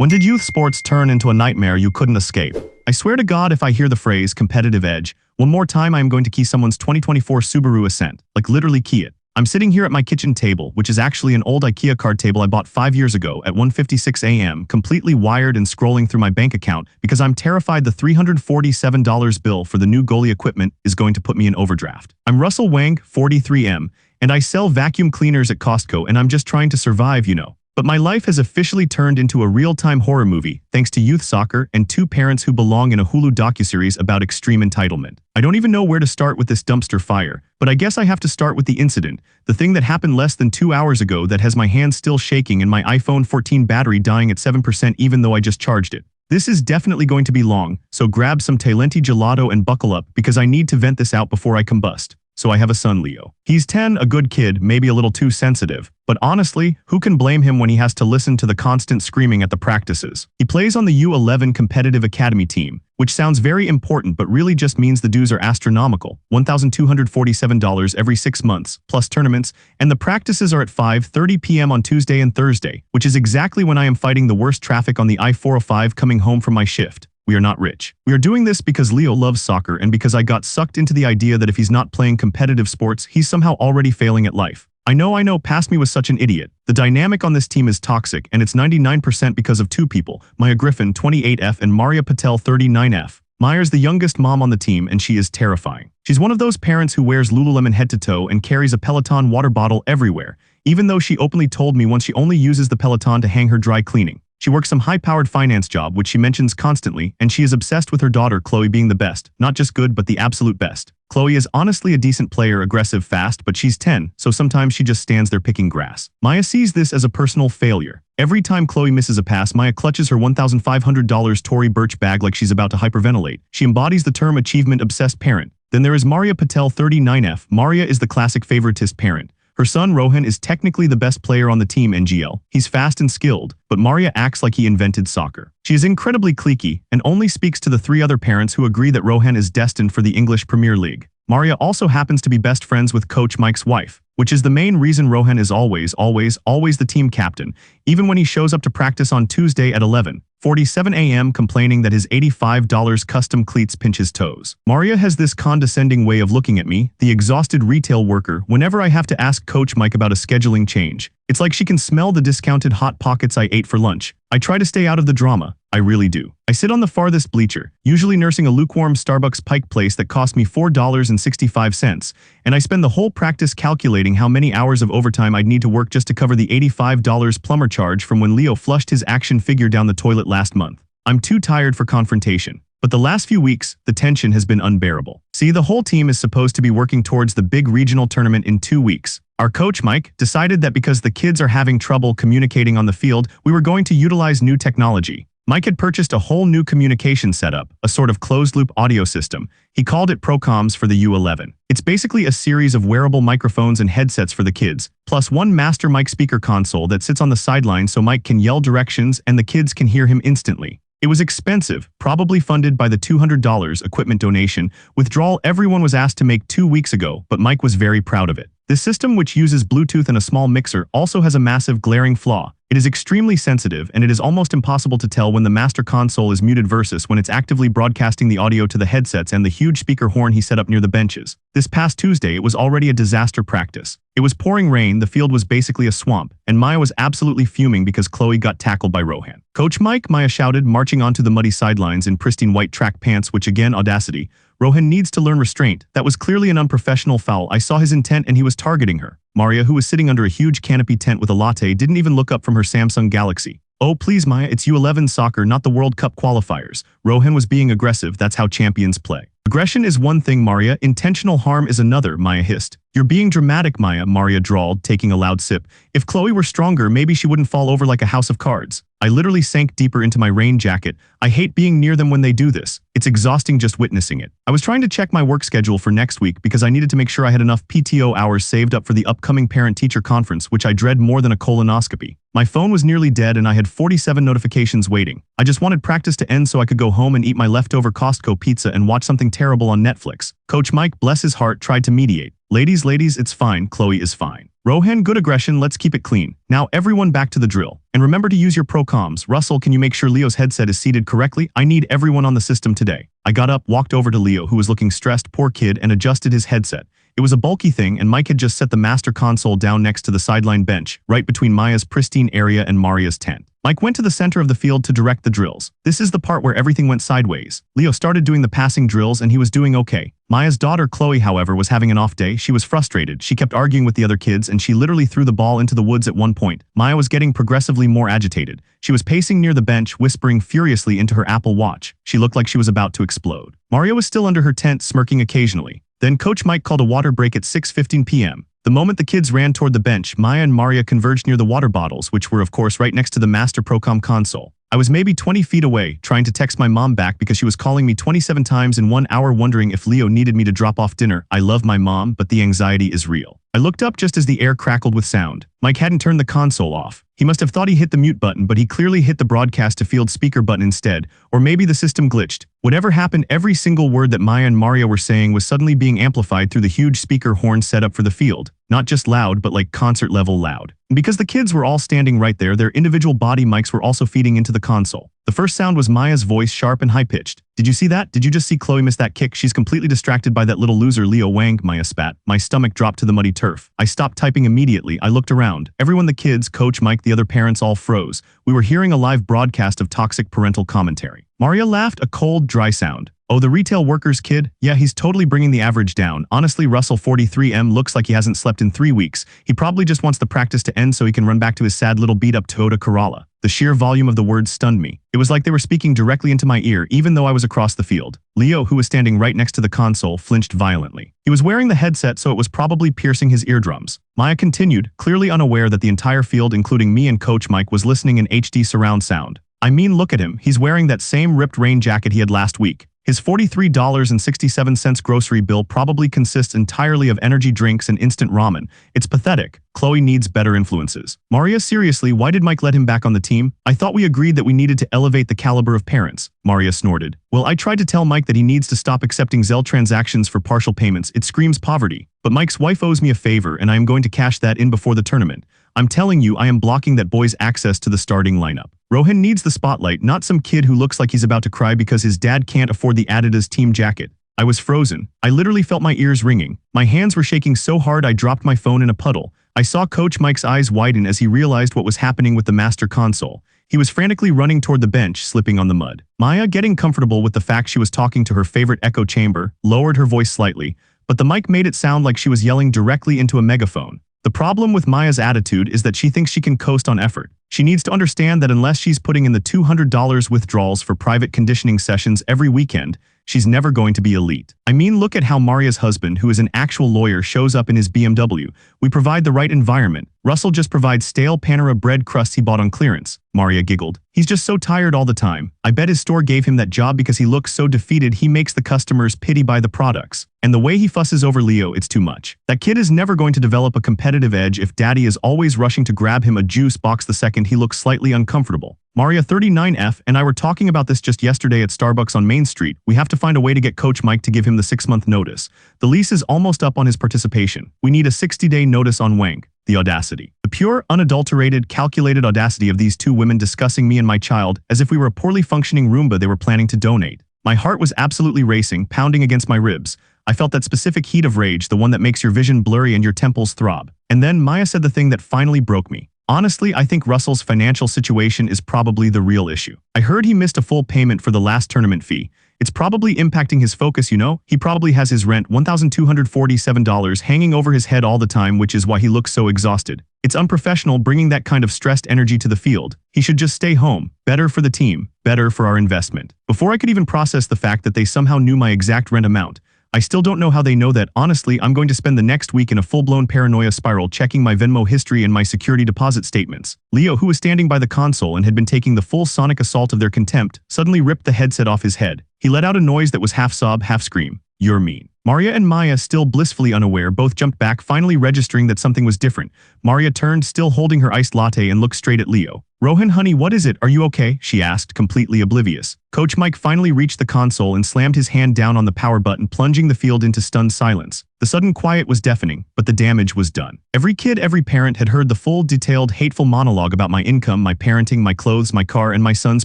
When did youth sports turn into a nightmare you couldn't escape? I swear to God, if I hear the phrase competitive edge one more time, I am going to key someone's 2024 Subaru Ascent. Like literally key it. I'm sitting here at my kitchen table, which is actually an old IKEA card table I bought 5 years ago at 1:56 a.m., completely wired and scrolling through my bank account because I'm terrified the $347 bill for the new goalie equipment is going to put me in overdraft. I'm Russell Wang, 43M, and I sell vacuum cleaners at Costco, and I'm just trying to survive, you know. But my life has officially turned into a real-time horror movie thanks to youth soccer and two parents who belong in a Hulu docuseries about extreme entitlement. I don't even know where to start with this dumpster fire, but I guess I have to start with the incident, the thing that happened less than 2 hours ago that has my hands still shaking and my iPhone 14 battery dying at 7% even though I just charged it. This is definitely going to be long, so grab some Talenti gelato and buckle up because I need to vent this out before I combust. So I have a son, Leo. He's 10, a good kid, maybe a little too sensitive. But honestly, who can blame him when he has to listen to the constant screaming at the practices? He plays on the U11 competitive academy team, which sounds very important but really just means the dues are astronomical, $1,247 every 6 months, plus tournaments, and the practices are at 5:30 p.m. on Tuesday and Thursday, which is exactly when I am fighting the worst traffic on the I-405 coming home from my shift. We are not rich. We are doing this because Leo loves soccer and because I got sucked into the idea that if he's not playing competitive sports, he's somehow already failing at life. I know, past me was such an idiot. The dynamic on this team is toxic and it's 99% because of two people, Maya Griffin, 28F, and Maria Patel, 39F. Maya's the youngest mom on the team and she is terrifying. She's one of those parents who wears Lululemon head to toe and carries a Peloton water bottle everywhere, even though she openly told me once she only uses the Peloton to hang her dry cleaning. She works some high-powered finance job, which she mentions constantly, and she is obsessed with her daughter Chloe being the best, not just good but the absolute best. Chloe is honestly a decent player, aggressive, fast, but she's 10, so sometimes she just stands there picking grass. Maya sees this as a personal failure. Every time Chloe misses a pass, Maya clutches her $1,500 Tory Burch bag like she's about to hyperventilate. She embodies the term achievement-obsessed parent. Then there is Maria Patel, 39F. Maria is the classic favoritist parent. Her son Rohan is technically the best player on the team NGL. He's fast and skilled, but Maria acts like he invented soccer. She is incredibly cliquey and only speaks to the 3 other parents who agree that Rohan is destined for the English Premier League. Maria also happens to be best friends with Coach Mike's wife, which is the main reason Rohan is always the team captain, even when he shows up to practice on Tuesday at 11:47 a.m. complaining that his $85 custom cleats pinch his toes. Maria has this condescending way of looking at me, the exhausted retail worker, whenever I have to ask Coach Mike about a scheduling change. It's like she can smell the discounted Hot Pockets I ate for lunch. I try to stay out of the drama. I really do. I sit on the farthest bleacher, usually nursing a lukewarm Starbucks Pike Place that cost me $4.65, and I spend the whole practice calculating how many hours of overtime I'd need to work just to cover the $85 plumber charge from when Leo flushed his action figure down the toilet last month. I'm too tired for confrontation. But the last few weeks, the tension has been unbearable. See, the whole team is supposed to be working towards the big regional tournament in 2 weeks. Our coach, Mike, decided that because the kids are having trouble communicating on the field, we were going to utilize new technology. Mike had purchased a whole new communication setup, a sort of closed-loop audio system. He called it ProComms for the U11. It's basically a series of wearable microphones and headsets for the kids, plus one master mic speaker console that sits on the sideline so Mike can yell directions and the kids can hear him instantly. It was expensive, probably funded by the $200 equipment donation withdrawal everyone was asked to make 2 weeks ago, but Mike was very proud of it. This system, which uses Bluetooth and a small mixer, also has a massive glaring flaw. It is extremely sensitive, and it is almost impossible to tell when the master console is muted versus when it's actively broadcasting the audio to the headsets and the huge speaker horn he set up near the benches. This past Tuesday, it was already a disaster practice. It was pouring rain, the field was basically a swamp, and Maya was absolutely fuming because Chloe got tackled by Rohan. "Coach Mike," Maya shouted, marching onto the muddy sidelines in pristine white track pants, which again, audacity. "Rohan needs to learn restraint. That was clearly an unprofessional foul. I saw his intent and he was targeting her." Maria, who was sitting under a huge canopy tent with a latte, didn't even look up from her Samsung Galaxy. "Oh, please, Maya, it's U11 soccer, not the World Cup qualifiers." Rohan was being aggressive. That's how champions play. "Aggression is one thing, Maria. Intentional harm is another," Maya hissed. "You're being dramatic, Maya," Maria drawled, taking a loud sip. "If Chloe were stronger, maybe she wouldn't fall over like a house of cards." I literally sank deeper into my rain jacket. I hate being near them when they do this. It's exhausting just witnessing it. I was trying to check my work schedule for next week because I needed to make sure I had enough PTO hours saved up for the upcoming parent-teacher conference, which I dread more than a colonoscopy. My phone was nearly dead and I had 47 notifications waiting. I just wanted practice to end so I could go home and eat my leftover Costco pizza and watch something terrible on Netflix. Coach Mike, bless his heart, tried to mediate. Ladies, it's fine. Chloe is fine. Rohan, good aggression, let's keep it clean. Now everyone back to the drill. And remember to use your pro comms. Russell, can you make sure Leo's headset is seated correctly? I need everyone on the system today. I got up, walked over to Leo, who was looking stressed, poor kid, and adjusted his headset. It was a bulky thing, and Mike had just set the master console down next to the sideline bench, right between Maya's pristine area and Maria's tent. Mike went to the center of the field to direct the drills. This is the part where everything went sideways. Leo started doing the passing drills and he was doing okay. Maya's daughter Chloe, however, was having an off day. She was frustrated. She kept arguing with the other kids and she literally threw the ball into the woods at one point. Maya was getting progressively more agitated. She was pacing near the bench, whispering furiously into her Apple Watch. She looked like she was about to explode. Maria was still under her tent, smirking occasionally. Then Coach Mike called a water break at 6:15 p.m. The moment the kids ran toward the bench, Maya and Maria converged near the water bottles, which were of course right next to the Master Procom console. I was maybe 20 feet away, trying to text my mom back because she was calling me 27 times in 1 hour wondering if Leo needed me to drop off dinner. I love my mom, but the anxiety is real. I looked up just as the air crackled with sound. Mike hadn't turned the console off. He must have thought he hit the mute button, but he clearly hit the broadcast to field speaker button instead, or maybe the system glitched. Whatever happened, every single word that Maya and Maria were saying was suddenly being amplified through the huge speaker horn set up for the field. Not just loud, but like concert level loud. And because the kids were all standing right there, their individual body mics were also feeding into the console. The first sound was Maya's voice, sharp and high-pitched. Did you see that? Did you just see Chloe miss that kick? She's completely distracted by that little loser Leo Wang, Maya spat. My stomach dropped to the muddy turf. I stopped typing immediately. I looked around. Everyone, the kids, Coach Mike, the other parents all froze. We were hearing a live broadcast of toxic parental commentary. Maria laughed, a cold, dry sound. Oh, the retail workers kid? Yeah, he's totally bringing the average down. Honestly, Russell 43M looks like he hasn't slept in 3 weeks. He probably just wants the practice to end so he can run back to his sad little beat-up Toyota Corolla. The sheer volume of the words stunned me. It was like they were speaking directly into my ear, even though I was across the field. Leo, who was standing right next to the console, flinched violently. He was wearing the headset, so it was probably piercing his eardrums. Maya continued, clearly unaware that the entire field, including me and Coach Mike, was listening in HD surround sound. I mean, look at him. He's wearing that same ripped rain jacket he had last week. His $43.67 grocery bill probably consists entirely of energy drinks and instant ramen. It's pathetic. Chloe needs better influences. Maria, seriously, why did Mike let him back on the team? I thought we agreed that we needed to elevate the caliber of parents. Maria snorted. Well, I tried to tell Mike that he needs to stop accepting Zelle transactions for partial payments. It screams poverty. But Mike's wife owes me a favor and I am going to cash that in before the tournament. I'm telling you, I am blocking that boy's access to the starting lineup. Rohan needs the spotlight, not some kid who looks like he's about to cry because his dad can't afford the Adidas team jacket. I was frozen. I literally felt my ears ringing. My hands were shaking so hard I dropped my phone in a puddle. I saw Coach Mike's eyes widen as he realized what was happening with the master console. He was frantically running toward the bench, slipping on the mud. Maya, getting comfortable with the fact she was talking to her favorite echo chamber, lowered her voice slightly, but the mic made it sound like she was yelling directly into a megaphone. The problem with Maya's attitude is that she thinks she can coast on effort. She needs to understand that unless she's putting in the $200 withdrawals for private conditioning sessions every weekend, she's never going to be elite. I mean, look at how Maria's husband, who is an actual lawyer, shows up in his BMW. We provide the right environment. Russell just provides stale Panera bread crusts he bought on clearance. Maria giggled. He's just so tired all the time. I bet his store gave him that job because he looks so defeated he makes the customers pity buy the products. And the way he fusses over Leo, it's too much. That kid is never going to develop a competitive edge if daddy is always rushing to grab him a juice box the second he looks slightly uncomfortable. Maria 39F and I were talking about this just yesterday at Starbucks on Main Street. We have to find a way to get Coach Mike to give him the 6-month notice. The lease is almost up on his participation. We need a 60-day notice on Wang. The audacity. The pure, unadulterated, calculated audacity of these two women discussing me and my child as if we were a poorly functioning Roomba they were planning to donate. My heart was absolutely racing, pounding against my ribs. I felt that specific heat of rage, the one that makes your vision blurry and your temples throb. And then Maya said the thing that finally broke me. Honestly, I think Russell's financial situation is probably the real issue. I heard he missed a full payment for the last tournament fee. It's probably impacting his focus, you know? He probably has his rent, $1,247, hanging over his head all the time, which is why he looks so exhausted. It's unprofessional bringing that kind of stressed energy to the field. He should just stay home. Better for the team. Better for our investment. Before I could even process the fact that they somehow knew my exact rent amount, I still don't know how they know that. Honestly, I'm going to spend the next week in a full-blown paranoia spiral checking my Venmo history and my security deposit statements. Leo, who was standing by the console and had been taking the full sonic assault of their contempt, suddenly ripped the headset off his head. He let out a noise that was half sob, half scream. You're mean. Maria and Maya, still blissfully unaware, both jumped back, finally registering that something was different. Maria turned, still holding her iced latte, and looked straight at Leo. Rohan, honey, what is it? Are you okay? She asked, completely oblivious. Coach Mike finally reached the console and slammed his hand down on the power button, plunging the field into stunned silence. The sudden quiet was deafening, but the damage was done. Every kid, every parent had heard the full, detailed, hateful monologue about my income, my parenting, my clothes, my car, and my son's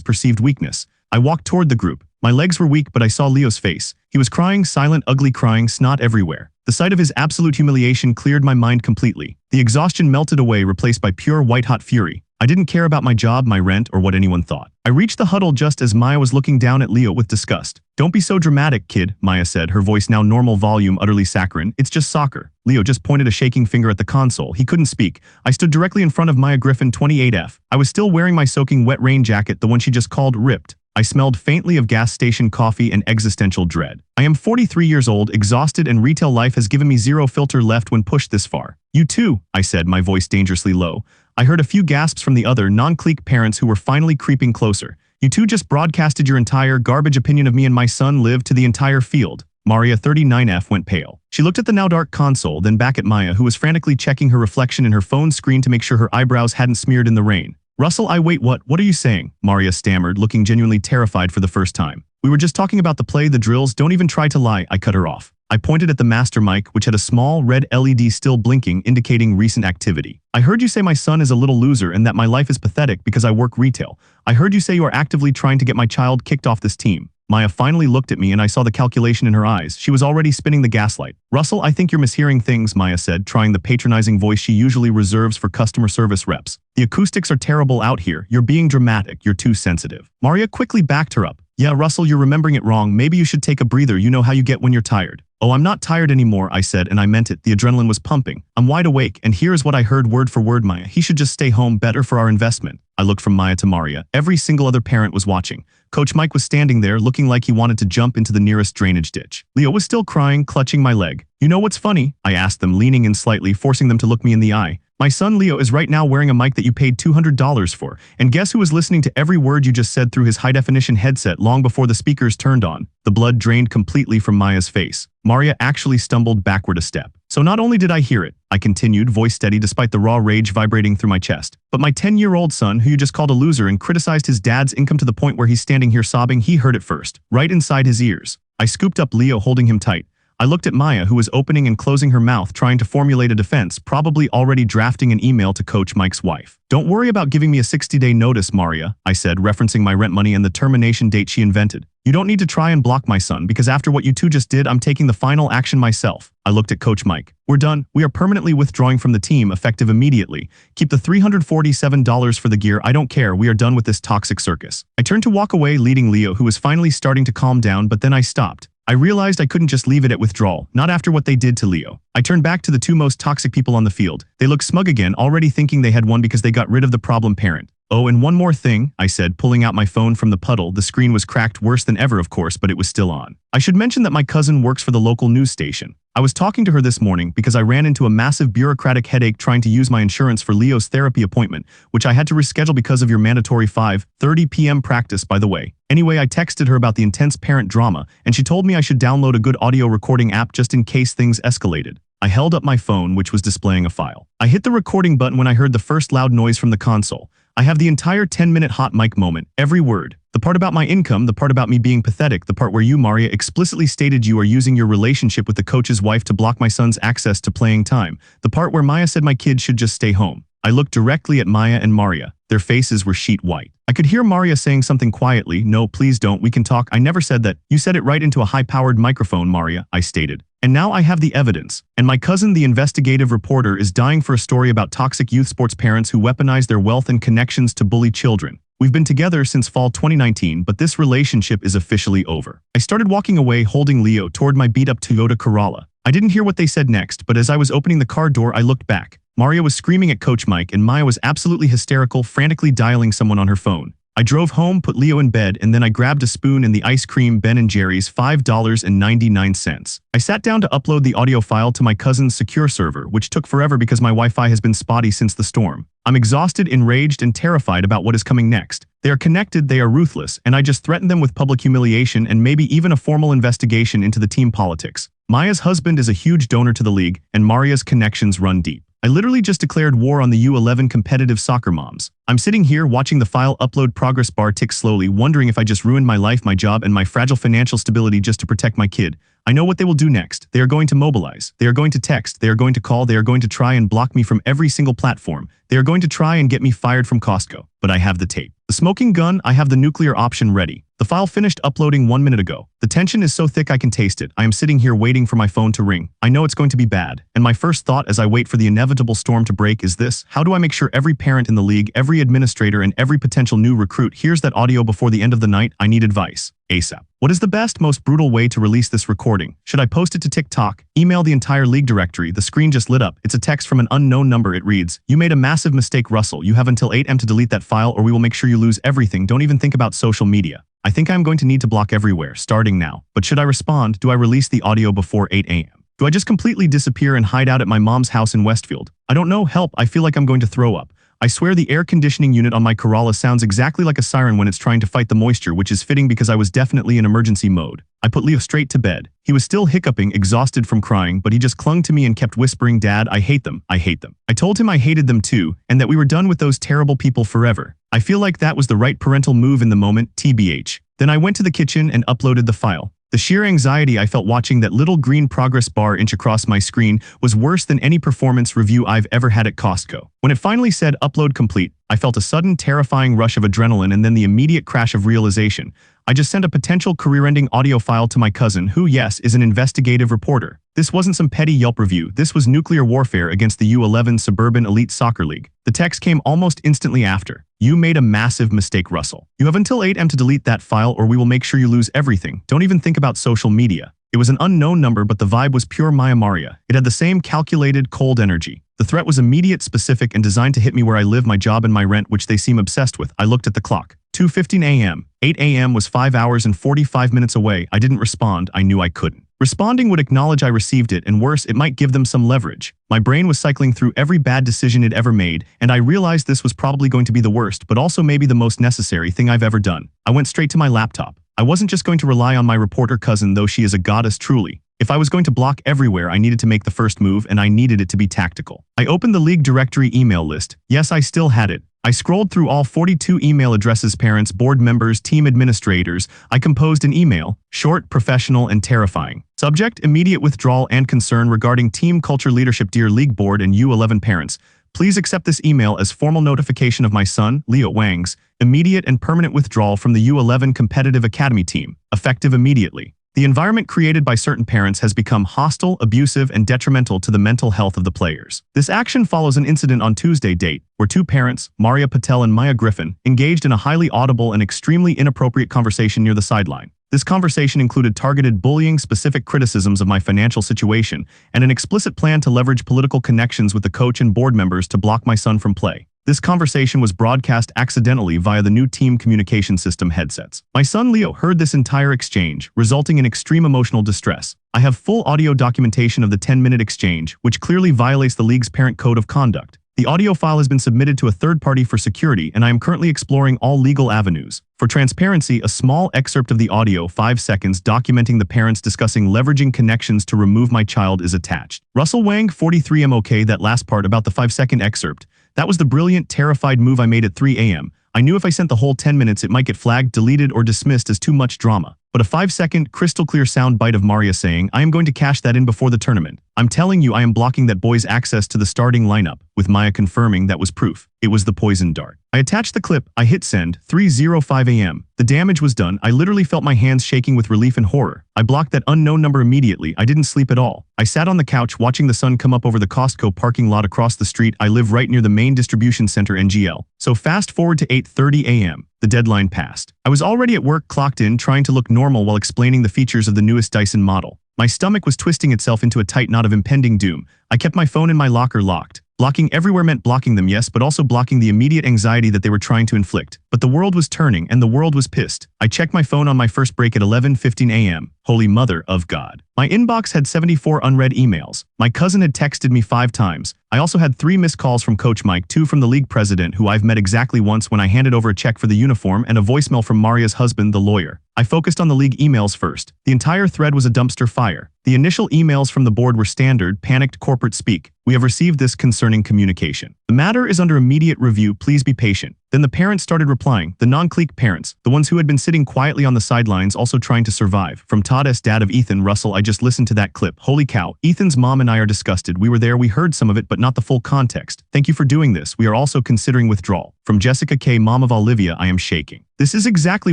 perceived weakness. I walked toward the group. My legs were weak, but I saw Leo's face. He was crying, silent, ugly crying, snot everywhere. The sight of his absolute humiliation cleared my mind completely. The exhaustion melted away, replaced by pure white-hot fury. I didn't care about my job, my rent, or what anyone thought. I reached the huddle just as Maya was looking down at Leo with disgust. Don't be so dramatic, kid, Maya said, her voice now normal volume, utterly saccharine. It's just soccer. Leo just pointed a shaking finger at the console. He couldn't speak. I stood directly in front of Maya Griffin, 28F. I was still wearing my soaking wet rain jacket, the one she just called ripped. I smelled faintly of gas station coffee and existential dread. I am 43 years old, exhausted, and retail life has given me zero filter left when pushed this far. You too, I said, my voice dangerously low. I heard a few gasps from the other non-clique parents who were finally creeping closer. You two just broadcasted your entire garbage opinion of me and my son Liv to the entire field. Maria, 39F, went pale. She looked at the now dark console, then back at Maya, who was frantically checking her reflection in her phone screen to make sure her eyebrows hadn't smeared in the rain. Russell, wait, what are you saying? Maria stammered, looking genuinely terrified for the first time. We were just talking about the play, the drills, don't even try to lie, I cut her off. I pointed at the master mic, which had a small red LED still blinking, indicating recent activity. I heard you say my son is a little loser and that my life is pathetic because I work retail. I heard you say you are actively trying to get my child kicked off this team. Maya finally looked at me and I saw the calculation in her eyes. She was already spinning the gaslight. Russell, I think you're mishearing things, Maya said, trying the patronizing voice she usually reserves for customer service reps. The acoustics are terrible out here. You're being dramatic. You're too sensitive. Maria quickly backed her up. Yeah, Russell, you're remembering it wrong. Maybe you should take a breather. You know how you get when you're tired. Oh, I'm not tired anymore, I said, and I meant it. The adrenaline was pumping. I'm wide awake, and here's what I heard word for word, Maya. He should just stay home, better for our investment. I looked from Maya to Maria. Every single other parent was watching. Coach Mike was standing there, looking like he wanted to jump into the nearest drainage ditch. Leo was still crying, clutching my leg. You know what's funny? I asked them, leaning in slightly, forcing them to look me in the eye. My son Leo is right now wearing a mic that you paid $200 for. And guess who was listening to every word you just said through his high-definition headset long before the speakers turned on? The blood drained completely from Maya's face. Maria actually stumbled backward a step. So not only did I hear it, I continued, voice steady despite the raw rage vibrating through my chest, but my 10-year-old son, who you just called a loser and criticized his dad's income to the point where he's standing here sobbing, he heard it first, right inside his ears. I scooped up Leo, holding him tight. I looked at Maya, who was opening and closing her mouth, trying to formulate a defense, probably already drafting an email to Coach Mike's wife. Don't worry about giving me a 60-day notice, Maria, I said, referencing my rent money and the termination date she invented. You don't need to try and block my son, because after what you two just did, I'm taking the final action myself. I looked at Coach Mike. We're done. We are permanently withdrawing from the team, effective immediately. Keep the $347 for the gear. I don't care. We are done with this toxic circus. I turned to walk away, leading Leo, who was finally starting to calm down, but then I stopped. I realized I couldn't just leave it at withdrawal, not after what they did to Leo. I turned back to the two most toxic people on the field. They looked smug again, already thinking they had won because they got rid of the problem parent. Oh, and one more thing, I said, pulling out my phone from the puddle. The screen was cracked worse than ever, of course, but it was still on. I should mention that my cousin works for the local news station. I was talking to her this morning because I ran into a massive bureaucratic headache trying to use my insurance for Leo's therapy appointment, which I had to reschedule because of your mandatory 5:30 p.m. practice, by the way. Anyway, I texted her about the intense parent drama, and she told me I should download a good audio recording app just in case things escalated. I held up my phone, which was displaying a file. I hit the recording button when I heard the first loud noise from the console. I have the entire 10-minute hot mic moment, every word. The part about my income, the part about me being pathetic, the part where you, Maria, explicitly stated you are using your relationship with the coach's wife to block my son's access to playing time, the part where Maya said my kid should just stay home. I looked directly at Maya and Maria. Their faces were sheet white. I could hear Maria saying something quietly. No, please don't, we can talk. I never said that. You said it right into a high-powered microphone, Maria, I stated. And now I have the evidence. And my cousin, the investigative reporter, is dying for a story about toxic youth sports parents who weaponize their wealth and connections to bully children. We've been together since fall 2019, but this relationship is officially over. I started walking away, holding Leo toward my beat-up Toyota Corolla. I didn't hear what they said next, but as I was opening the car door, I looked back. Maria was screaming at Coach Mike, and Maya was absolutely hysterical, frantically dialing someone on her phone. I drove home, put Leo in bed, and then I grabbed a spoon and the ice cream Ben & Jerry's $5.99. I sat down to upload the audio file to my cousin's secure server, which took forever because my Wi-Fi has been spotty since the storm. I'm exhausted, enraged, and terrified about what is coming next. They are connected, they are ruthless, and I just threatened them with public humiliation and maybe even a formal investigation into the team politics. Maya's husband is a huge donor to the league, and Maria's connections run deep. I literally just declared war on the U11 competitive soccer moms. I'm sitting here watching the file upload progress bar tick slowly, wondering if I just ruined my life, my job, and my fragile financial stability just to protect my kid. I know what they will do next. They are going to mobilize. They are going to text. They are going to call. They are going to try and block me from every single platform. They are going to try and get me fired from Costco. But I have the tape. The smoking gun, I have the nuclear option ready. The file finished uploading 1 minute ago. The tension is so thick I can taste it. I am sitting here waiting for my phone to ring. I know it's going to be bad. And my first thought as I wait for the inevitable storm to break is this: how do I make sure every parent in the league, every administrator, and every potential new recruit hears that audio before the end of the night? I need advice. ASAP. What is the best, most brutal way to release this recording? Should I post it to TikTok? Email the entire league directory? The screen just lit up. It's a text from an unknown number. It reads, "You made a massive mistake, Russell. You have until 8 a.m. to delete that file or we will make sure you lose everything. Don't even think about social media." I think I'm going to need to block everywhere, starting now. But should I respond? Do I release the audio before 8 a.m.? Do I just completely disappear and hide out at my mom's house in Westfield? I don't know. Help. I feel like I'm going to throw up. I swear the air conditioning unit on my Corolla sounds exactly like a siren when it's trying to fight the moisture, which is fitting because I was definitely in emergency mode. I put Leo straight to bed. He was still hiccuping, exhausted from crying, but he just clung to me and kept whispering, "Dad, I hate them. I hate them." I told him I hated them too, and that we were done with those terrible people forever. I feel like that was the right parental move in the moment, TBH. Then I went to the kitchen and uploaded the file. The sheer anxiety I felt watching that little green progress bar inch across my screen was worse than any performance review I've ever had at Costco. When it finally said upload complete, I felt a sudden terrifying rush of adrenaline and then the immediate crash of realization. I just sent a potential career-ending audio file to my cousin who, yes, is an investigative reporter. This wasn't some petty Yelp review. This was nuclear warfare against the U11 Suburban Elite Soccer League. The text came almost instantly after. "You made a massive mistake, Russell. You have until 8 a.m. to delete that file or we will make sure you lose everything. Don't even think about social media." It was an unknown number, but the vibe was pure Maya Maria. It had the same calculated, cold energy. The threat was immediate, specific, and designed to hit me where I live, my job, and my rent, which they seem obsessed with. I looked at the clock. 2:15 a.m. 8 a.m. was 5 hours and 45 minutes away. I didn't respond. I knew I couldn't. Responding would acknowledge I received it, and worse, it might give them some leverage. My brain was cycling through every bad decision it ever made, and I realized this was probably going to be the worst, but also maybe the most necessary thing I've ever done. I went straight to my laptop. I wasn't just going to rely on my reporter cousin, though she is a goddess truly. If I was going to block everywhere, I needed to make the first move, and I needed it to be tactical. I opened the league directory email list. Yes, I still had it. I scrolled through all 42 email addresses, parents, board members, team administrators. I composed an email, short, professional, and terrifying. Subject: immediate withdrawal and concern regarding team culture leadership. Dear League Board and U11 parents, please accept this email as formal notification of my son, Leo Wang's, immediate and permanent withdrawal from the U11 competitive academy team, effective immediately. The environment created by certain parents has become hostile, abusive, and detrimental to the mental health of the players. This action follows an incident on Tuesday date, where two parents, Maria Patel and Maya Griffin, engaged in a highly audible and extremely inappropriate conversation near the sideline. This conversation included targeted bullying, specific criticisms of my financial situation, and an explicit plan to leverage political connections with the coach and board members to block my son from play. This conversation was broadcast accidentally via the new team communication system headsets. My son Leo heard this entire exchange, resulting in extreme emotional distress. I have full audio documentation of the 10-minute exchange, which clearly violates the league's parent code of conduct. The audio file has been submitted to a third party for security, and I am currently exploring all legal avenues. For transparency, a small excerpt of the audio, 5 seconds, documenting the parents discussing leveraging connections to remove my child is attached. Russell Wang, 43 OK, that last part about the 5-second excerpt. That was the brilliant, terrified move I made at 3 a.m. I knew if I sent the whole 10 minutes it might get flagged, deleted, or dismissed as too much drama. But a 5-second, crystal-clear sound bite of Maria saying, "I am going to cash that in before the tournament. I'm telling you I am blocking that boy's access to the starting lineup," with Maya confirming that was proof. It was the poison dart. I attached the clip. I hit send. 3:05 a.m. The damage was done. I literally felt my hands shaking with relief and horror. I blocked that unknown number immediately. I didn't sleep at all. I sat on the couch watching the sun come up over the Costco parking lot across the street. I live right near the main distribution center, NGL. So fast forward to 8:30 a.m. The deadline passed. I was already at work, clocked in, trying to look normal while explaining the features of the newest Dyson model. My stomach was twisting itself into a tight knot of impending doom. I kept my phone in my locker locked. Blocking everywhere meant blocking them, yes, but also blocking the immediate anxiety that they were trying to inflict. But the world was turning, and the world was pissed. I checked my phone on my first break at 11:15 a.m. Holy Mother of God. My inbox had 74 unread emails. My cousin had texted me 5 times. I also had 3 missed calls from Coach Mike, 2 from the league president, who I've met exactly once when I handed over a check for the uniform, and a voicemail from Maria's husband, the lawyer. I focused on the league emails first. The entire thread was a dumpster fire. The initial emails from the board were standard, panicked corporate speak. We have received this concerning communication. The matter is under immediate review. Please be patient. Then the parents started replying, the non-clique parents, the ones who had been sitting quietly on the sidelines also trying to survive. From Todd S. dad of Ethan Russell, I just listened to that clip. Holy cow, Ethan's mom and I are disgusted. We were there, we heard some of it, but not the full context. Thank you for doing this. We are also considering withdrawal. From Jessica K., mom of Olivia, I am shaking. This is exactly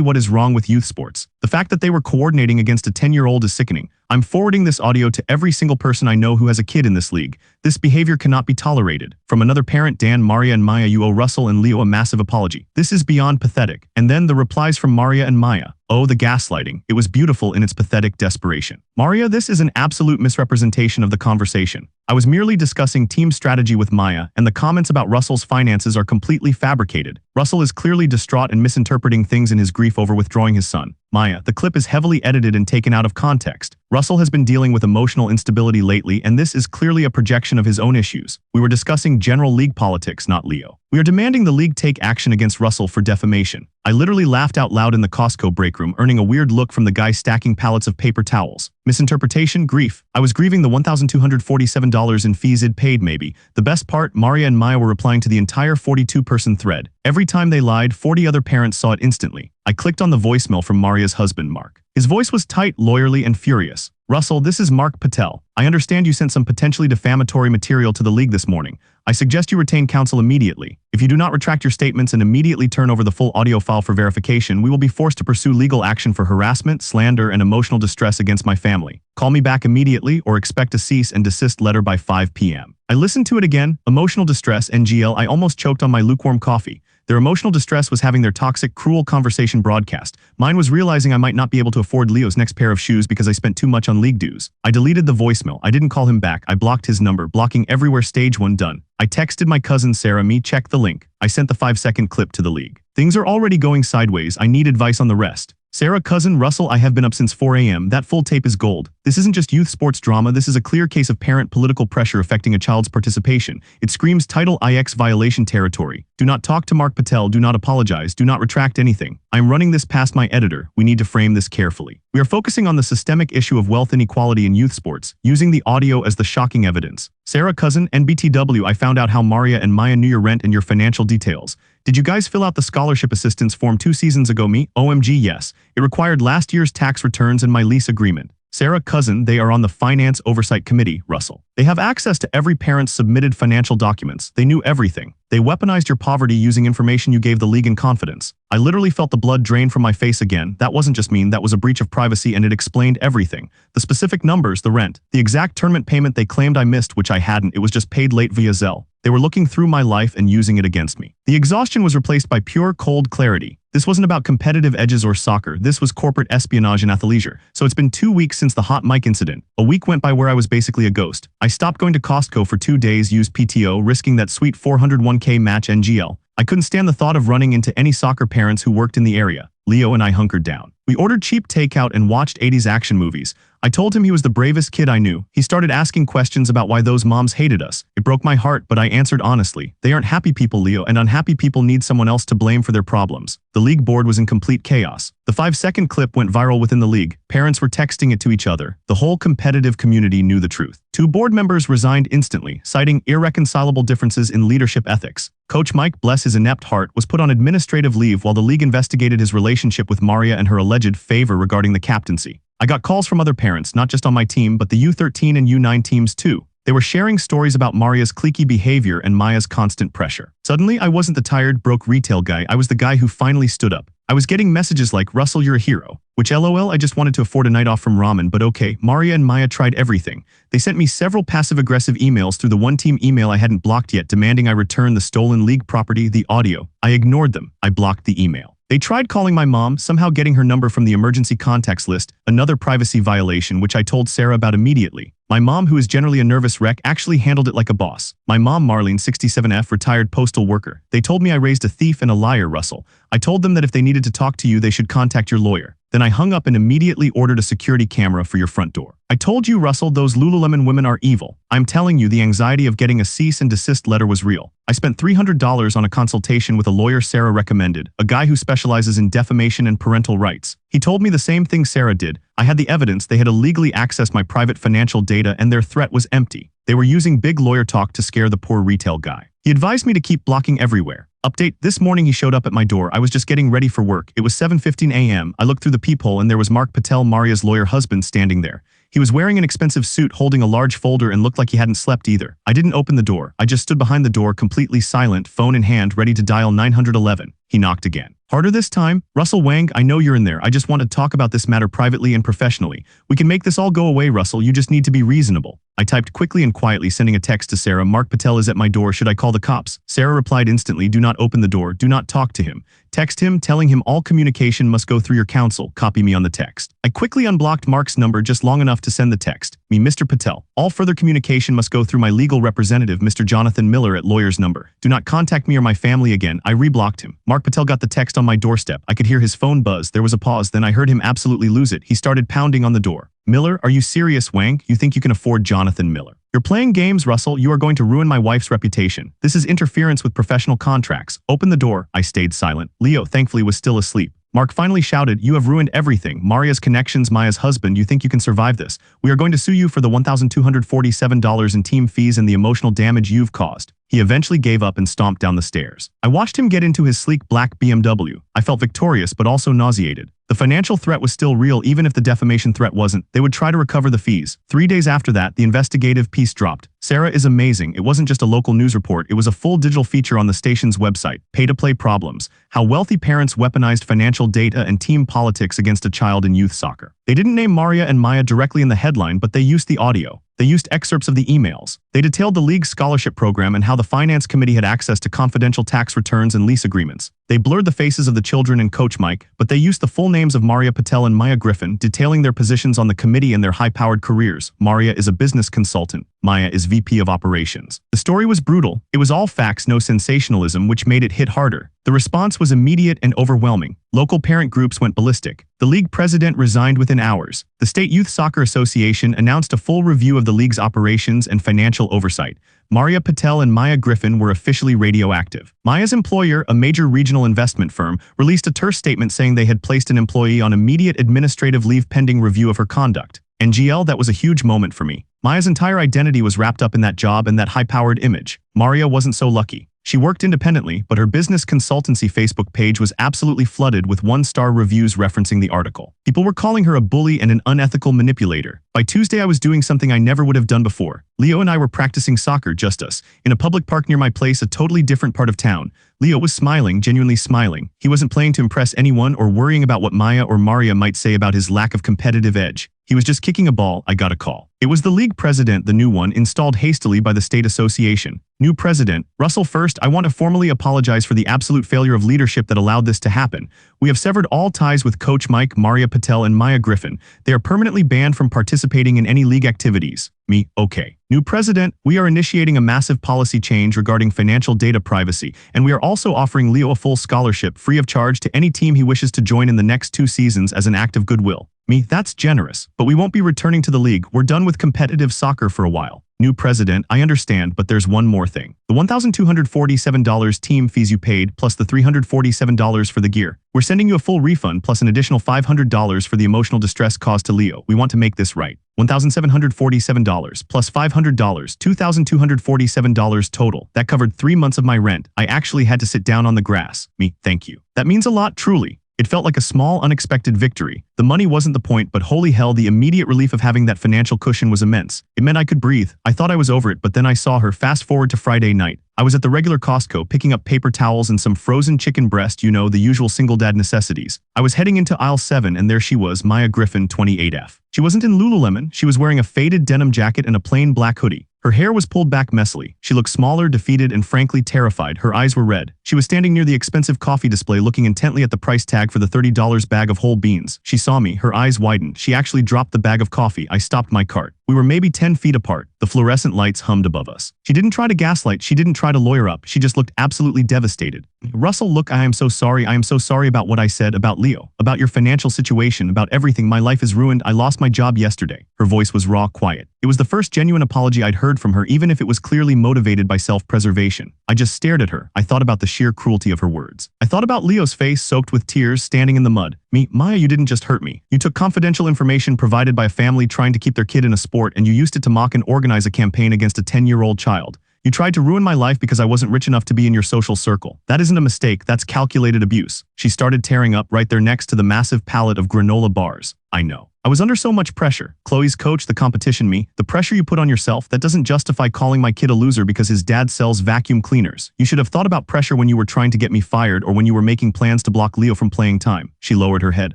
what is wrong with youth sports. The fact that they were coordinating against a 10-year-old is sickening. I'm forwarding this audio to every single person I know who has a kid in this league. This behavior cannot be tolerated. From another parent, Dan, Maria and Maya, you owe Russell and Leo a massive apology. This is beyond pathetic. And then the replies from Maria and Maya. Oh, the gaslighting. It was beautiful in its pathetic desperation. Maria, this is an absolute misrepresentation of the conversation. I was merely discussing team strategy with Maya, and the comments about Russell's finances are completely fabricated. Russell is clearly distraught and misinterpreting things in his grief over withdrawing his son. Maya, the clip is heavily edited and taken out of context. Russell has been dealing with emotional instability lately, and this is clearly a projection of his own issues. We were discussing general league politics, not Leo. We are demanding the league take action against Russell for defamation. I literally laughed out loud in the Costco break room, earning a weird look from the guy stacking pallets of paper towels. Misinterpretation, grief. I was grieving the $1,247 in fees I'd paid maybe. The best part, Maria and Maya were replying to the entire 42-person thread. Every time they lied, 40 other parents saw it instantly. I clicked on the voicemail from Maria's husband, Mark. His voice was tight, lawyerly, and furious. Russell, this is Mark Patel. I understand you sent some potentially defamatory material to the league this morning. I suggest you retain counsel immediately. If you do not retract your statements and immediately turn over the full audio file for verification, we will be forced to pursue legal action for harassment, slander, and emotional distress against my family. Call me back immediately or expect a cease and desist letter by 5 p.m. I listened to it again. Emotional distress, NGL. I almost choked on my lukewarm coffee. Their emotional distress was having their toxic, cruel conversation broadcast. Mine was realizing I might not be able to afford Leo's next pair of shoes because I spent too much on league dues. I deleted the voicemail. I didn't call him back. I blocked his number, blocking everywhere. Stage 1 done. I texted my cousin Sarah, check the link. I sent the 5-second clip to the league. Things are already going sideways. I need advice on the rest. Sarah, cousin Russell, I have been up since 4 a.m. That full tape is gold. This isn't just youth sports drama. This is a clear case of parent political pressure affecting a child's participation. It screams Title IX violation territory. Do not talk to Mark Patel. Do not apologize. Do not retract anything. I'm running this past my editor. We need to frame this carefully. We are focusing on the systemic issue of wealth inequality in youth sports, using the audio as the shocking evidence. Sarah, cousin, NBTW, I found out how Maria and Maya knew your rent and your financial details. Did you guys fill out the scholarship assistance form 2 seasons ago? OMG, yes. It required last year's tax returns and my lease agreement. Sarah, cousin, they are on the Finance Oversight Committee, Russell. They have access to every parent's submitted financial documents. They knew everything. They weaponized your poverty using information you gave the league in confidence. I literally felt the blood drain from my face again. That wasn't just mean, that was a breach of privacy, and it explained everything. The specific numbers, the rent, the exact tournament payment they claimed I missed, which I hadn't. It was just paid late via Zelle. They were looking through my life and using it against me. The exhaustion was replaced by pure, cold clarity. This wasn't about competitive edges or soccer. This was corporate espionage and athleisure. So it's been 2 weeks since the hot mic incident. A week went by where I was basically a ghost. I stopped going to Costco for 2 days, used PTO, risking that sweet 401k match NGL. I couldn't stand the thought of running into any soccer parents who worked in the area. Leo and I hunkered down. We ordered cheap takeout and watched 80s action movies. I told him he was the bravest kid I knew. He started asking questions about why those moms hated us. It broke my heart, but I answered honestly. They aren't happy people, Leo, and unhappy people need someone else to blame for their problems. The league board was in complete chaos. The 5-second clip went viral within the league. Parents were texting it to each other. The whole competitive community knew the truth. 2 board members resigned instantly, citing irreconcilable differences in leadership ethics. Coach Mike, bless his inept heart, was put on administrative leave while the league investigated his relationship with Maria and her alleged favor regarding the captaincy. I got calls from other parents, not just on my team, but the U13 and U9 teams too. They were sharing stories about Maria's cliquey behavior and Maya's constant pressure. Suddenly, I wasn't the tired, broke retail guy. I was the guy who finally stood up. I was getting messages like, Russell, you're a hero. Which LOL, I just wanted to afford a night off from ramen, but okay. Maria and Maya tried everything. They sent me several passive-aggressive emails through the one team email I hadn't blocked yet, demanding I return the stolen league property, the audio. I ignored them. I blocked the email. They tried calling my mom, somehow getting her number from the emergency contacts list, another privacy violation which I told Sarah about immediately. My mom, who is generally a nervous wreck, actually handled it like a boss. My mom, Marlene, 67F, retired postal worker. They told me I raised a thief and a liar, Russell. I told them that if they needed to talk to you, they should contact your lawyer. Then I hung up and immediately ordered a security camera for your front door. I told you, Russell, those Lululemon women are evil. I'm telling you, the anxiety of getting a cease and desist letter was real. I spent $300 on a consultation with a lawyer Sarah recommended, a guy who specializes in defamation and parental rights. He told me the same thing Sarah did. I had the evidence. They had illegally accessed my private financial data and their threat was empty. They were using big lawyer talk to scare the poor retail guy. He advised me to keep blocking everywhere. Update: this morning he showed up at my door. I was just getting ready for work. It was 7:15 a.m. I looked through the peephole and there was Mark Patel, Maria's lawyer husband, standing there. He was wearing an expensive suit, holding a large folder, and looked like he hadn't slept either. I didn't open the door. I just stood behind the door, completely silent, phone in hand, ready to dial 911. He knocked again. Harder this time. Russell Wang, I know you're in there. I just want to talk about this matter privately and professionally. We can make this all go away, Russell. You just need to be reasonable. I typed quickly and quietly, sending a text to Sarah. Mark Patel is at my door. Should I call the cops? Sarah replied instantly. Do not open the door. Do not talk to him. Text him, telling him all communication must go through your counsel. Copy me on the text. I quickly unblocked Mark's number just long enough to send the text. Me, Mr. Patel. All further communication must go through my legal representative, Mr. Jonathan Miller, at lawyer's number. Do not contact me or my family again. I reblocked him. Mark Patel got the text on my doorstep. I could hear his phone buzz. There was a pause. Then I heard him absolutely lose it. He started pounding on the door. Miller, are you serious, Wang? You think you can afford Jonathan Miller? You're playing games, Russell. You are going to ruin my wife's reputation. This is interference with professional contracts. Open the door. I stayed silent. Leo, thankfully, was still asleep. Mark finally shouted, you have ruined everything. Maria's connections, Maya's husband. You think you can survive this? We are going to sue you for the $1,247 in team fees and the emotional damage you've caused. He eventually gave up and stomped down the stairs. I watched him get into his sleek black BMW. I felt victorious but also nauseated. The financial threat was still real. Even if the defamation threat wasn't, they would try to recover the fees. 3 days after that, the investigative piece dropped. Sarah is amazing. It wasn't just a local news report. It was a full digital feature on the station's website. Pay-to-play problems. How wealthy parents weaponized financial data and team politics against a child in youth soccer. They didn't name Maria and Maya directly in the headline, but they used the audio. They used excerpts of the emails. They detailed the league's scholarship program and how the finance committee had access to confidential tax returns and lease agreements. They blurred the faces of the children and Coach Mike, but they used the full names of Maria Patel and Maya Griffin, detailing their positions on the committee and their high-powered careers. Maria is a business consultant. Maya is VP of operations. The story was brutal. It was all facts, no sensationalism, which made it hit harder. The response was immediate and overwhelming. Local parent groups went ballistic. The league president resigned within hours. The State Youth Soccer Association announced a full review of the league's operations and financial oversight. Maria Patel and Maya Griffin were officially radioactive. Maya's employer, a major regional investment firm, released a terse statement saying they had placed an employee on immediate administrative leave pending review of her conduct. NGL, that was a huge moment for me. Maya's entire identity was wrapped up in that job and that high-powered image. Maria wasn't so lucky. She worked independently, but her business consultancy Facebook page was absolutely flooded with one-star reviews referencing the article. People were calling her a bully and an unethical manipulator. By Tuesday, I was doing something I never would have done before. Leo and I were practicing soccer, just us, in a public park near my place, a totally different part of town. Leo was smiling, genuinely smiling. He wasn't playing to impress anyone or worrying about what Maya or Maria might say about his lack of competitive edge. He was just kicking a ball. I got a call. It was the league president, the new one, installed hastily by the state association. New president, Russell. First, I want to formally apologize for the absolute failure of leadership that allowed this to happen. We have severed all ties with Coach Mike, Maria Patel, and Maya Griffin. They are permanently banned from participating in any league activities. Me, okay. New president, we are initiating a massive policy change regarding financial data privacy, and we are also offering Leo a full scholarship free of charge to any team he wishes to join in the next 2 seasons as an act of goodwill. Me, that's generous, but we won't be returning to the league. We're done with competitive soccer for a while. New president, I understand, but there's one more thing. The $1,247 team fees you paid, plus the $347 for the gear. We're sending you a full refund, plus an additional $500 for the emotional distress caused to Leo. We want to make this right. $1,747 plus $500, $2,247 total. That covered 3 months of my rent. I actually had to sit down on the grass. Me, thank you. That means a lot, truly. It felt like a small, unexpected victory. The money wasn't the point, but holy hell, the immediate relief of having that financial cushion was immense. It meant I could breathe. I thought I was over it, but then I saw her. Fast forward to Friday night. I was at the regular Costco picking up paper towels and some frozen chicken breast, you know, the usual single dad necessities. I was heading into aisle 7 and there she was, Maya Griffin, 28F. She wasn't in Lululemon. She was wearing a faded denim jacket and a plain black hoodie. Her hair was pulled back messily. She looked smaller, defeated, and frankly terrified. Her eyes were red. She was standing near the expensive coffee display looking intently at the price tag for the $30 bag of whole beans. She saw me. Her eyes widened. She actually dropped the bag of coffee. I stopped my cart. We were maybe 10 feet apart. The fluorescent lights hummed above us. She didn't try to gaslight. She didn't try to lawyer up. She just looked absolutely devastated. Russell, look, I am so sorry. I am so sorry about what I said about Leo, about your financial situation, about everything. My life is ruined. I lost my job yesterday. Her voice was raw, quiet. It was the first genuine apology I'd heard from her, even if it was clearly motivated by self-preservation. I just stared at her. I thought about the sheer cruelty of her words. I thought about Leo's face soaked with tears, standing in the mud. Maya, you didn't just hurt me. You took confidential information provided by a family trying to keep their kid in a sport, and you used it to mock and organize a campaign against a 10-year-old child. You tried to ruin my life because I wasn't rich enough to be in your social circle. That isn't a mistake, that's calculated abuse. She started tearing up right there next to the massive pallet of granola bars. I know. I was under so much pressure. Chloe's coach, the competition, me, the pressure you put on yourself, that doesn't justify calling my kid a loser because his dad sells vacuum cleaners. You should have thought about pressure when you were trying to get me fired or when you were making plans to block Leo from playing time. She lowered her head.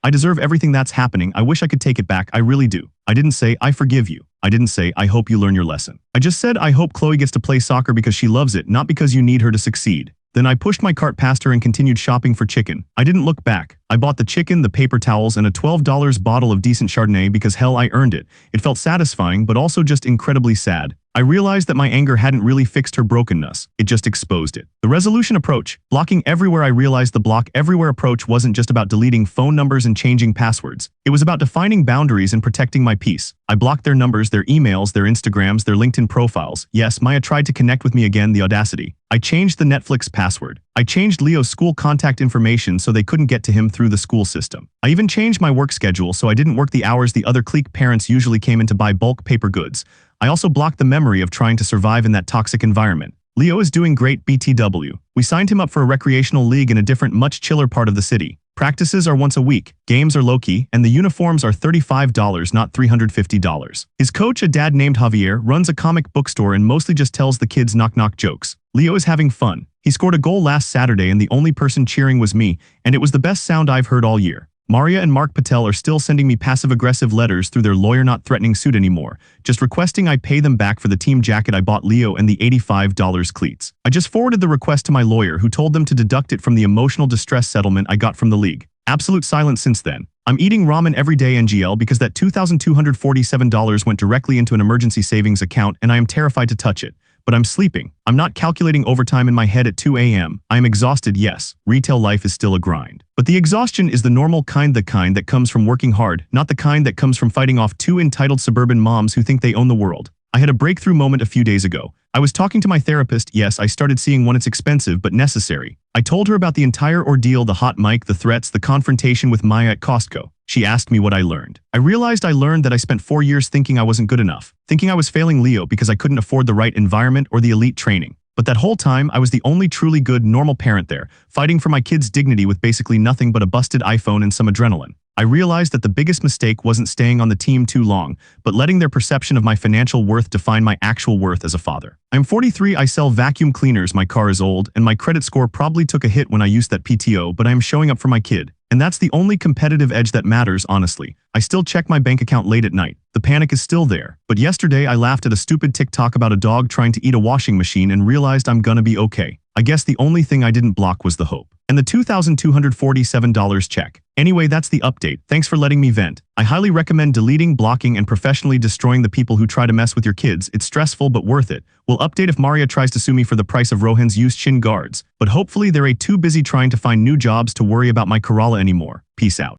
I deserve everything that's happening. I wish I could take it back. I really do. I didn't say, I forgive you. I didn't say, I hope you learn your lesson. I just said, I hope Chloe gets to play soccer because she loves it, not because you need her to succeed. Then I pushed my cart past her and continued shopping for chicken. I didn't look back. I bought the chicken, the paper towels, and a $12 bottle of decent Chardonnay because hell, I earned it. It felt satisfying, but also just incredibly sad. I realized that my anger hadn't really fixed her brokenness. It just exposed it. The resolution approach, blocking everywhere. I realized the block everywhere approach wasn't just about deleting phone numbers and changing passwords. It was about defining boundaries and protecting my peace. I blocked their numbers, their emails, their Instagrams, their LinkedIn profiles. Yes, Maya tried to connect with me again, the audacity. I changed the Netflix password. I changed Leo's school contact information so they couldn't get to him through the school system. I even changed my work schedule so I didn't work the hours the other clique parents usually came in to buy bulk paper goods. I also blocked the memory of trying to survive in that toxic environment. Leo is doing great, BTW. We signed him up for a recreational league in a different, much chiller part of the city. Practices are once a week, games are low-key, and the uniforms are $35, not $350. His coach, a dad named Javier, runs a comic book store and mostly just tells the kids knock-knock jokes. Leo is having fun. He scored a goal last Saturday and the only person cheering was me, and it was the best sound I've heard all year. Maria and Mark Patel are still sending me passive-aggressive letters through their lawyer, not threatening suit anymore, just requesting I pay them back for the team jacket I bought Leo and the $85 cleats. I just forwarded the request to my lawyer, who told them to deduct it from the emotional distress settlement I got from the league. Absolute silence since then. I'm eating ramen every day, NGL, because that $2,247 went directly into an emergency savings account and I am terrified to touch it. But I'm sleeping. I'm not calculating overtime in my head at 2 a.m. I am exhausted, yes. Retail life is still a grind. But the exhaustion is the normal kind, the kind that comes from working hard, not the kind that comes from fighting off two entitled suburban moms who think they own the world. I had a breakthrough moment a few days ago. I was talking to my therapist. Yes, I started seeing one. It's expensive, but necessary. I told her about the entire ordeal, the hot mic, the threats, the confrontation with Maya at Costco. She asked me what I learned. I realized I learned that I spent 4 years thinking I wasn't good enough, thinking I was failing Leo because I couldn't afford the right environment or the elite training. But that whole time, I was the only truly good, normal parent there, fighting for my kid's dignity with basically nothing but a busted iPhone and some adrenaline. I realized that the biggest mistake wasn't staying on the team too long, but letting their perception of my financial worth define my actual worth as a father. I'm 43, I sell vacuum cleaners, my car is old, and my credit score probably took a hit when I used that PTO, but I am showing up for my kid. And that's the only competitive edge that matters, honestly. I still check my bank account late at night. The panic is still there. But yesterday I laughed at a stupid TikTok about a dog trying to eat a washing machine and realized I'm gonna be okay. I guess the only thing I didn't block was the hope. And the $2,247 check. Anyway, that's the update. Thanks for letting me vent. I highly recommend deleting, blocking, and professionally destroying the people who try to mess with your kids. It's stressful but worth it. We'll update if Maria tries to sue me for the price of Rohan's used shin guards. But hopefully they're too busy trying to find new jobs to worry about my Corolla anymore. Peace out.